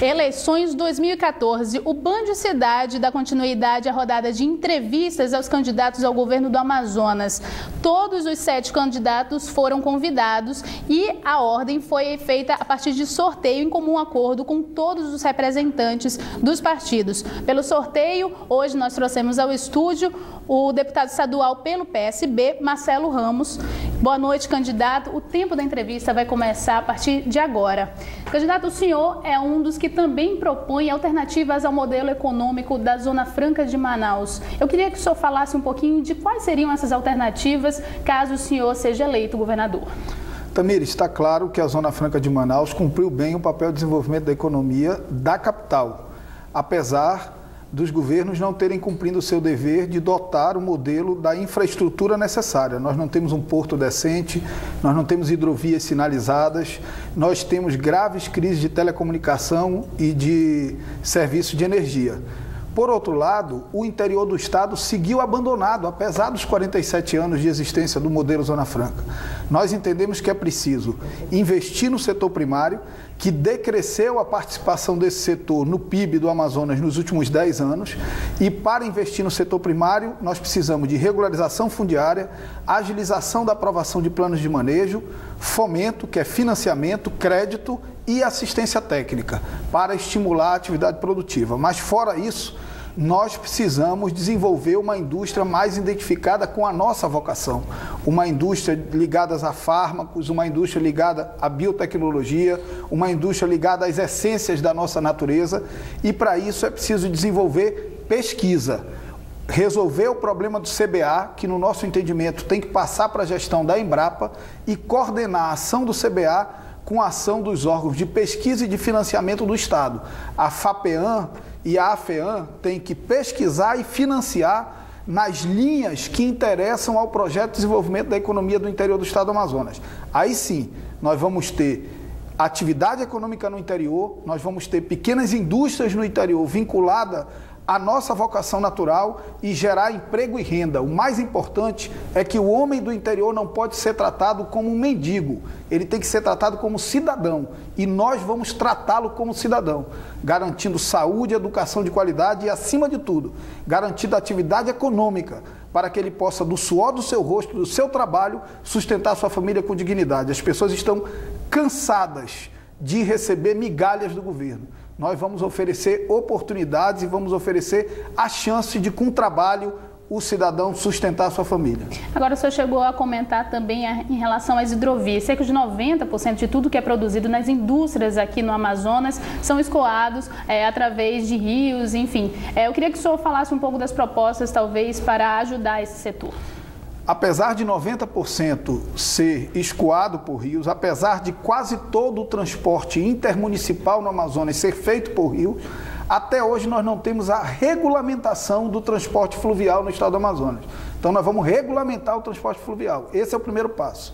Eleições 2014. O Band Cidade dá continuidade à rodada de entrevistas aos candidatos ao governo do Amazonas. Todos os 7 candidatos foram convidados e a ordem foi feita a partir de sorteio em comum acordo com todos os representantes dos partidos. Pelo sorteio, hoje nós trouxemos ao estúdio o deputado estadual pelo PSB, Marcelo Ramos. Boa noite, candidato. O tempo da entrevista vai começar a partir de agora. Candidato, o senhor é um dos que também propõe alternativas ao modelo econômico da Zona Franca de Manaus. Eu queria que o senhor falasse um pouquinho de quais seriam essas alternativas caso o senhor seja eleito governador. Tamires, está claro que a Zona Franca de Manaus cumpriu bem o papel de desenvolvimento da economia da capital, apesar dos governos não terem cumprido o seu dever de dotar o modelo da infraestrutura necessária. Nós não temos um porto decente, nós não temos hidrovias sinalizadas, nós temos graves crises de telecomunicação e de serviço de energia. Por outro lado, o interior do estado seguiu abandonado, apesar dos 47 anos de existência do modelo Zona Franca. Nós entendemos que é preciso investir no setor primário, que decresceu a participação desse setor no PIB do Amazonas nos últimos 10 anos, e para investir no setor primário, nós precisamos de regularização fundiária, agilização da aprovação de planos de manejo, fomento, que é financiamento, crédito e assistência técnica, para estimular a atividade produtiva. Mas fora isso, nós precisamos desenvolver uma indústria mais identificada com a nossa vocação. Uma indústria ligada a fármacos, uma indústria ligada à biotecnologia, uma indústria ligada às essências da nossa natureza. E para isso é preciso desenvolver pesquisa, resolver o problema do CBA, que no nosso entendimento tem que passar para a gestão da Embrapa, e coordenar a ação do CBA com a ação dos órgãos de pesquisa e de financiamento do Estado. A FAPEAM e a AFEAM têm que pesquisar e financiar nas linhas que interessam ao projeto de desenvolvimento da economia do interior do Estado do Amazonas. Aí sim, nós vamos ter atividade econômica no interior, nós vamos ter pequenas indústrias no interior vinculadas à nossa vocação natural e gerar emprego e renda. O mais importante é que o homem do interior não pode ser tratado como um mendigo, ele tem que ser tratado como cidadão, e nós vamos tratá-lo como cidadão, garantindo saúde, educação de qualidade e, acima de tudo, garantindo atividade econômica, para que ele possa, do suor do seu rosto, do seu trabalho, sustentar sua família com dignidade. As pessoas estão cansadas de receber migalhas do governo. Nós vamos oferecer oportunidades e vamos oferecer a chance de, com trabalho, o cidadão sustentar a sua família. Agora, o senhor chegou a comentar também em relação às hidrovias. Cerca de 90% de tudo que é produzido nas indústrias aqui no Amazonas são escoados através de rios, enfim. Eu queria que o senhor falasse um pouco das propostas, talvez, para ajudar esse setor. Apesar de 90% ser escoado por rios, apesar de quase todo o transporte intermunicipal no Amazonas ser feito por rios, até hoje nós não temos a regulamentação do transporte fluvial no estado do Amazonas. Então nós vamos regulamentar o transporte fluvial. Esse é o primeiro passo.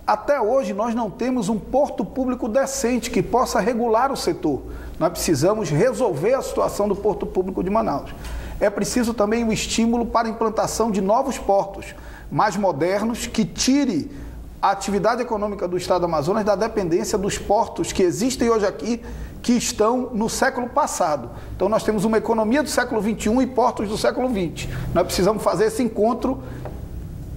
Até hoje nós não temos um porto público decente que possa regular o setor. Nós precisamos resolver a situação do porto público de Manaus. É preciso também um estímulo para a implantação de novos portos mais modernos, que tire a atividade econômica do estado do Amazonas da dependência dos portos que existem hoje aqui, que estão no século passado. Então nós temos uma economia do século XXI e portos do século XX. Nós precisamos fazer esse encontro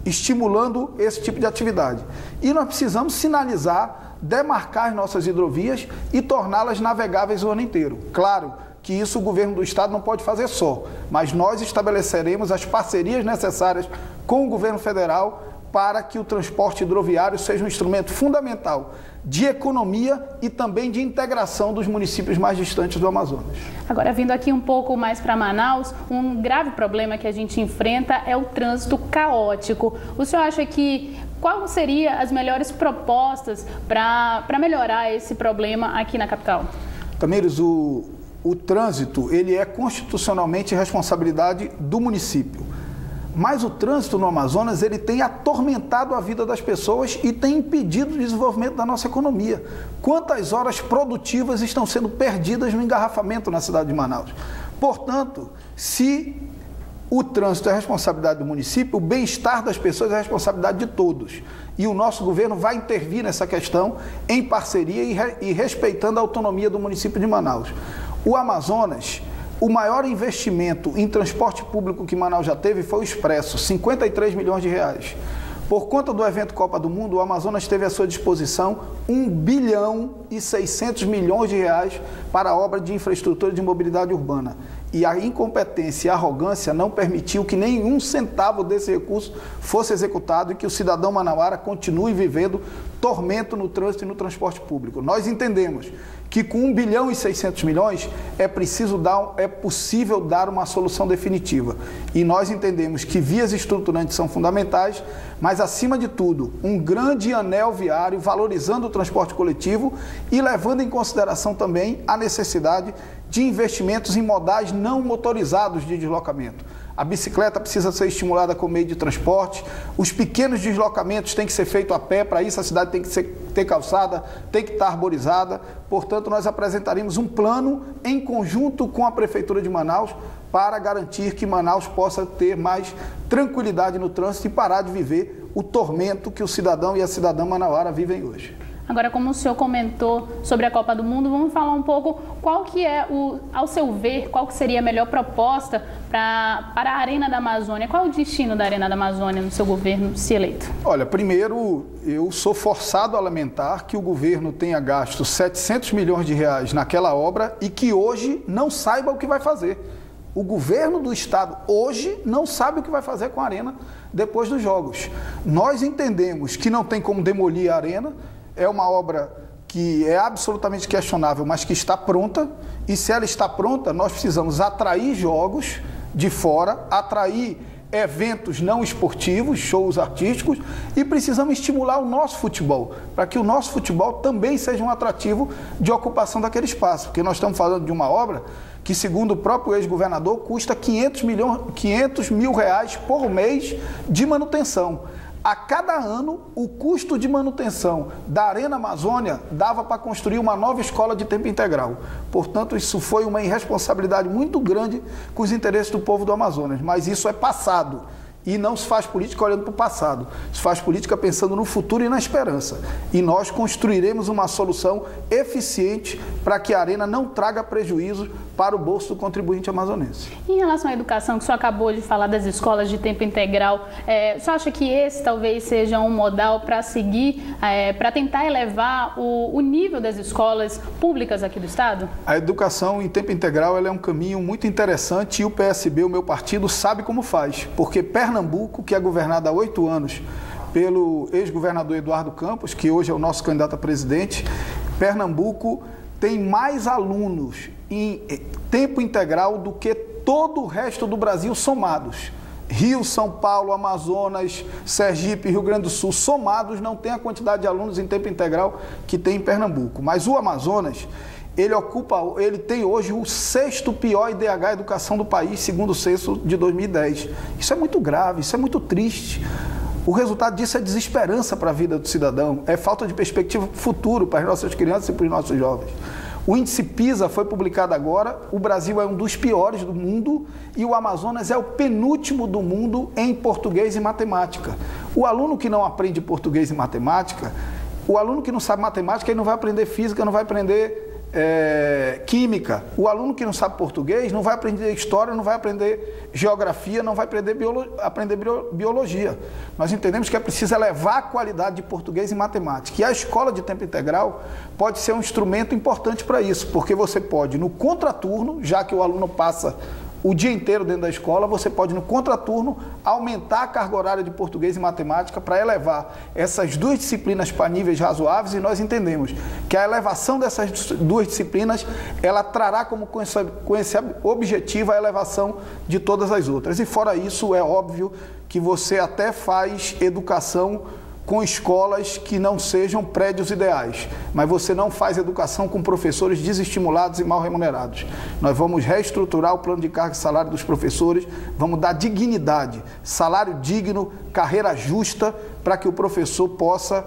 estimulando esse tipo de atividade. E nós precisamos sinalizar, demarcar as nossas hidrovias e torná-las navegáveis o ano inteiro. Claro que isso o governo do estado não pode fazer só, mas nós estabeleceremos as parcerias necessárias com o governo federal para que o transporte hidroviário seja um instrumento fundamental de economia e também de integração dos municípios mais distantes do Amazonas. Agora, vindo aqui um pouco mais para Manaus, um grave problema que a gente enfrenta é o trânsito caótico. O senhor acha que quais seriam as melhores propostas para melhorar esse problema aqui na capital? Tamires, o trânsito, ele é constitucionalmente responsabilidade do município. Mas o trânsito no Amazonas, ele tem atormentado a vida das pessoas e tem impedido o desenvolvimento da nossa economia. Quantas horas produtivas estão sendo perdidas no engarrafamento na cidade de Manaus? Portanto, se O trânsito é responsabilidade do município, o bem-estar das pessoas é responsabilidade de todos. E o nosso governo vai intervir nessa questão em parceria e respeitando a autonomia do município de Manaus. O Amazonas, o maior investimento em transporte público que Manaus já teve foi o Expresso, 53 milhões de reais. Por conta do evento Copa do Mundo, o Amazonas teve à sua disposição 1 bilhão e 600 milhões de reais para a obra de infraestrutura de mobilidade urbana. E a incompetência e a arrogância não permitiu que nenhum centavo desse recurso fosse executado e que o cidadão manauara continue vivendo tormento no trânsito e no transporte público. Nós entendemos que com 1 bilhão e 600 milhões é possível dar uma solução definitiva. E nós entendemos que vias estruturantes são fundamentais, mas acima de tudo, um grande anel viário valorizando o transporte coletivo e levando em consideração também a necessidade de investimentos em modais não motorizados de deslocamento. A bicicleta precisa ser estimulada como meio de transporte, os pequenos deslocamentos têm que ser feitos a pé, para isso a cidade tem que ter calçada, tem que estar arborizada. Portanto, nós apresentaremos um plano em conjunto com a Prefeitura de Manaus para garantir que Manaus possa ter mais tranquilidade no trânsito e parar de viver o tormento que o cidadão e a cidadã manauara vivem hoje. Agora, como o senhor comentou sobre a Copa do Mundo, vamos falar um pouco qual que é, ao seu ver, qual que seria a melhor proposta para a Arena da Amazônia? Qual é o destino da Arena da Amazônia no seu governo, se eleito? Olha, primeiro, eu sou forçado a lamentar que o governo tenha gasto 700 milhões de reais naquela obra e que hoje não saiba o que vai fazer. O governo do estado hoje não sabe o que vai fazer com a Arena depois dos Jogos. Nós entendemos que não tem como demolir a Arena. É uma obra que é absolutamente questionável, mas que está pronta. E se ela está pronta, nós precisamos atrair jogos de fora, atrair eventos não esportivos, shows artísticos, e precisamos estimular o nosso futebol, para que o nosso futebol também seja um atrativo de ocupação daquele espaço. Porque nós estamos falando de uma obra que, segundo o próprio ex-governador, custa 500 mil reais por mês de manutenção. A cada ano, o custo de manutenção da Arena Amazônia dava para construir uma nova escola de tempo integral. Portanto, isso foi uma irresponsabilidade muito grande com os interesses do povo do Amazonas. Mas isso é passado. E não se faz política olhando para o passado. Se faz política pensando no futuro e na esperança. E nós construiremos uma solução eficiente para que a Arena não traga prejuízo para o bolso do contribuinte amazonense. Em relação à educação, que o senhor acabou de falar das escolas de tempo integral, o senhor acha que esse talvez seja um modal para seguir, para tentar elevar o nível das escolas públicas aqui do estado? A educação em tempo integral ela é um caminho muito interessante e o PSB, o meu partido, sabe como faz. Porque Pernambuco, que é governada há 8 anos pelo ex-governador Eduardo Campos, que hoje é o nosso candidato a presidente, Pernambuco tem mais alunos em tempo integral do que todo o resto do Brasil somados. Rio, São Paulo, Amazonas, Sergipe, Rio Grande do Sul, somados não tem a quantidade de alunos em tempo integral que tem em Pernambuco. Mas o Amazonas, ele tem hoje o 6º pior IDH educação do país, segundo o censo de 2010. Isso é muito grave, isso é muito triste. O resultado disso é desesperança para a vida do cidadão, é falta de perspectiva futuro para as nossas crianças e para os nossos jovens. O índice PISA foi publicado agora, o Brasil é um dos piores do mundo e o Amazonas é o penúltimo do mundo em português e matemática. O aluno que não aprende português e matemática, o aluno que não sabe matemática, ele não vai aprender física, não vai aprender química. O aluno que não sabe português não vai aprender história, não vai aprender geografia, não vai aprender biologia. Nós entendemos que é preciso elevar a qualidade de português e matemática. E a escola de tempo integral pode ser um instrumento importante para isso, porque você pode, no contraturno, já que o aluno passa o dia inteiro dentro da escola, você pode, no contraturno, aumentar a carga horária de português e matemática para elevar essas duas disciplinas para níveis razoáveis, e nós entendemos que a elevação dessas duas disciplinas, ela trará como com esse objetivo a elevação de todas as outras. E fora isso, é óbvio que você até faz educação com escolas que não sejam prédios ideais, mas você não faz educação com professores desestimulados e mal remunerados. Nós vamos reestruturar o plano de carga e salário dos professores, vamos dar dignidade, salário digno carreira justa para que o professor possa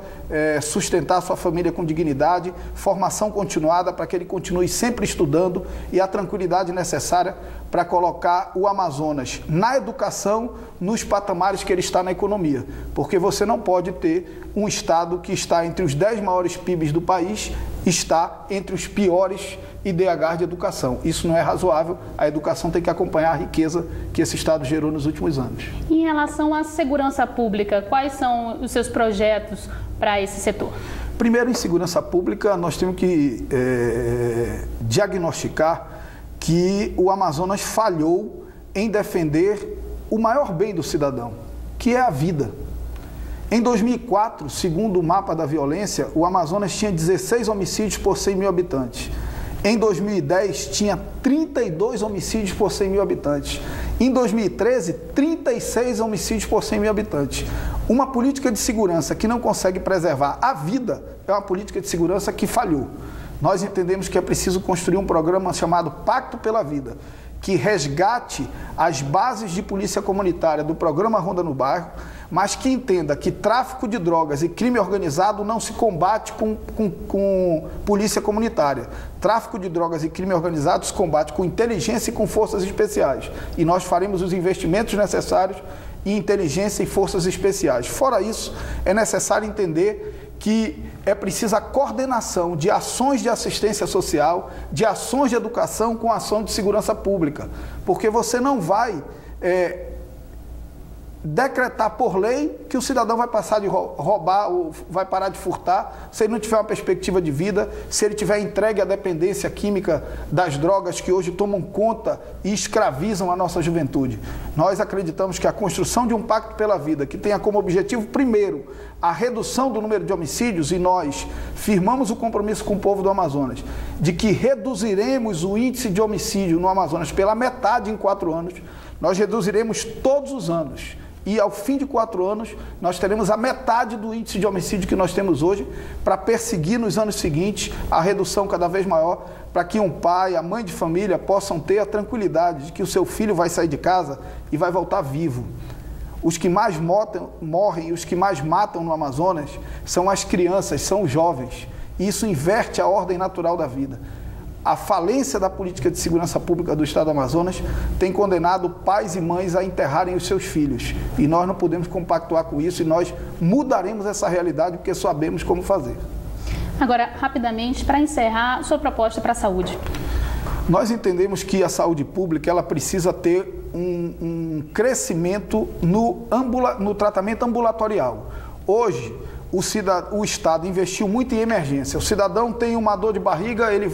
sustentar a sua família com dignidade, formação continuada para que ele continue sempre estudando e a tranquilidade necessária para colocar o Amazonas na educação nos patamares que ele está na economia. Porque você não pode ter um estado que está entre os 10 maiores PIBs do país, está entre os piores IDHs de educação. Isso não é razoável, a educação tem que acompanhar a riqueza que esse estado gerou nos últimos anos. Em relação à segurança pública, quais são os seus projetos para esse setor? Primeiro, em segurança pública, nós temos que diagnosticar que o Amazonas falhou em defender o maior bem do cidadão, que é a vida. Em 2004, segundo o mapa da violência, o Amazonas tinha 16 homicídios por 100 mil habitantes. Em 2010, tinha 32 homicídios por 100 mil habitantes. Em 2013, 36 homicídios por 100 mil habitantes. Uma política de segurança que não consegue preservar a vida é uma política de segurança que falhou. Nós entendemos que é preciso construir um programa chamado Pacto pela Vida, que resgate as bases de polícia comunitária do programa Ronda no Bairro, mas que entenda que tráfico de drogas e crime organizado não se combate com polícia comunitária. Tráfico de drogas e crime organizado se combate com inteligência e com forças especiais. E nós faremos os investimentos necessários em inteligência e forças especiais. Fora isso, é necessário entender que é preciso a coordenação de ações de assistência social, de ações de educação com ação de segurança pública. Porque você não vai decretar por lei que o cidadão vai passar de roubar ou vai parar de furtar se ele não tiver uma perspectiva de vida, se ele tiver entregue à dependência química das drogas que hoje tomam conta e escravizam a nossa juventude. Nós acreditamos que a construção de um pacto pela vida, que tenha como objetivo, primeiro, a redução do número de homicídios, e nós firmamos o compromisso com o povo do Amazonas, de que reduziremos o índice de homicídio no Amazonas pela metade em 4 anos, nós reduziremos todos os anos. E ao fim de 4 anos, nós teremos a metade do índice de homicídio que nós temos hoje, para perseguir nos anos seguintes a redução cada vez maior, para que um pai, a mãe de família possam ter a tranquilidade de que o seu filho vai sair de casa e vai voltar vivo. Os que mais morrem e os que mais matam no Amazonas são as crianças, são os jovens. E isso inverte a ordem natural da vida. A falência da política de segurança pública do estado do Amazonas tem condenado pais e mães a enterrarem os seus filhos. E nós não podemos compactuar com isso e nós mudaremos essa realidade porque sabemos como fazer. Agora, rapidamente, para encerrar, sua proposta para a saúde. Nós entendemos que a saúde pública ela precisa ter um crescimento no tratamento ambulatorial. Hoje, o Estado investiu muito em emergência. O cidadão tem uma dor de barriga, ele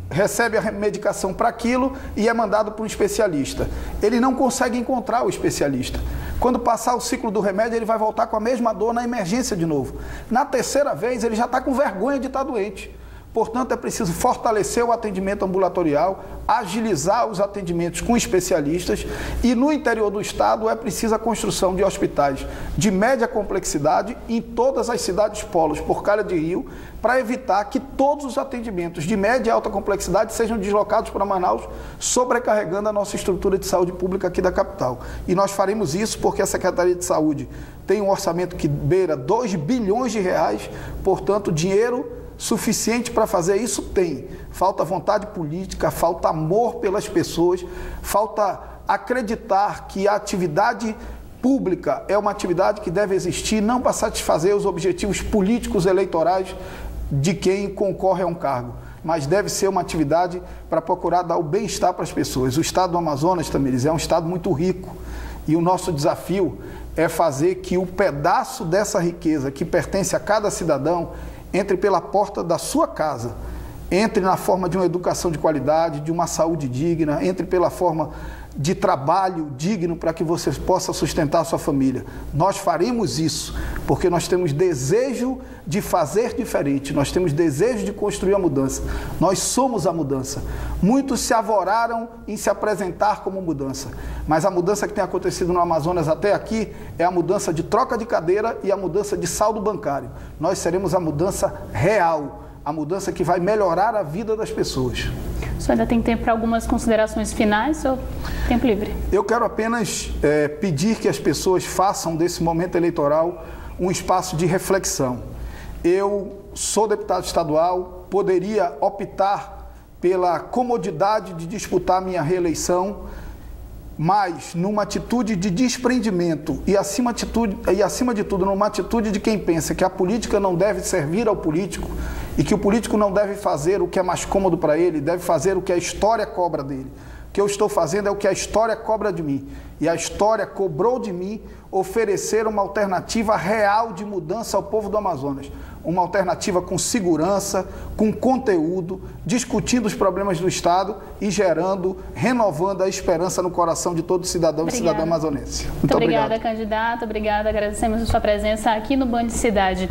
recebe a medicação para aquilo e é mandado para um especialista. Ele não consegue encontrar o especialista. Quando passar o ciclo do remédio, ele vai voltar com a mesma dor na emergência de novo. Na 3ª vez, ele já está com vergonha de estar doente. Portanto, é preciso fortalecer o atendimento ambulatorial, agilizar os atendimentos com especialistas e no interior do estado é preciso a construção de hospitais de média complexidade em todas as cidades polos por calha de rio, para evitar que todos os atendimentos de média e alta complexidade sejam deslocados para Manaus, sobrecarregando a nossa estrutura de saúde pública aqui da capital. E nós faremos isso porque a Secretaria de Saúde tem um orçamento que beira 2 bilhões de reais, portanto, dinheiro suficiente para fazer isso tem. Falta vontade política, falta amor pelas pessoas, falta acreditar que a atividade pública é uma atividade que deve existir não para satisfazer os objetivos políticos eleitorais de quem concorre a um cargo, mas deve ser uma atividade para procurar dar o bem-estar para as pessoas. O estado do Amazonas, Tamires, é um estado muito rico e o nosso desafio é fazer que o pedaço dessa riqueza que pertence a cada cidadão entre pela porta da sua casa, entre na forma de uma educação de qualidade, de uma saúde digna, entre pela forma de trabalho digno para que você possa sustentar a sua família. Nós faremos isso porque nós temos desejo de fazer diferente, nós temos desejo de construir a mudança. Nós somos a mudança. Muitos se avoraram em se apresentar como mudança, mas a mudança que tem acontecido no Amazonas até aqui é a mudança de troca de cadeira e a mudança de saldo bancário. Nós seremos a mudança real, a mudança que vai melhorar a vida das pessoas. senhor ainda tem tempo para algumas considerações finais ou tempo livre? Eu quero apenas pedir que as pessoas façam desse momento eleitoral um espaço de reflexão. Eu sou deputado estadual, poderia optar pela comodidade de disputar minha reeleição, mas numa atitude de desprendimento e acima de tudo, numa atitude de quem pensa que a política não deve servir ao político e que o político não deve fazer o que é mais cômodo para ele, deve fazer o que a história cobra dele. O que eu estou fazendo é o que a história cobra de mim. E a história cobrou de mim oferecer uma alternativa real de mudança ao povo do Amazonas. Uma alternativa com segurança, com conteúdo, discutindo os problemas do Estado e renovando a esperança no coração de todo cidadão e cidadã amazonense. Muito obrigada, candidato. Obrigada. Agradecemos a sua presença aqui no Band Cidade.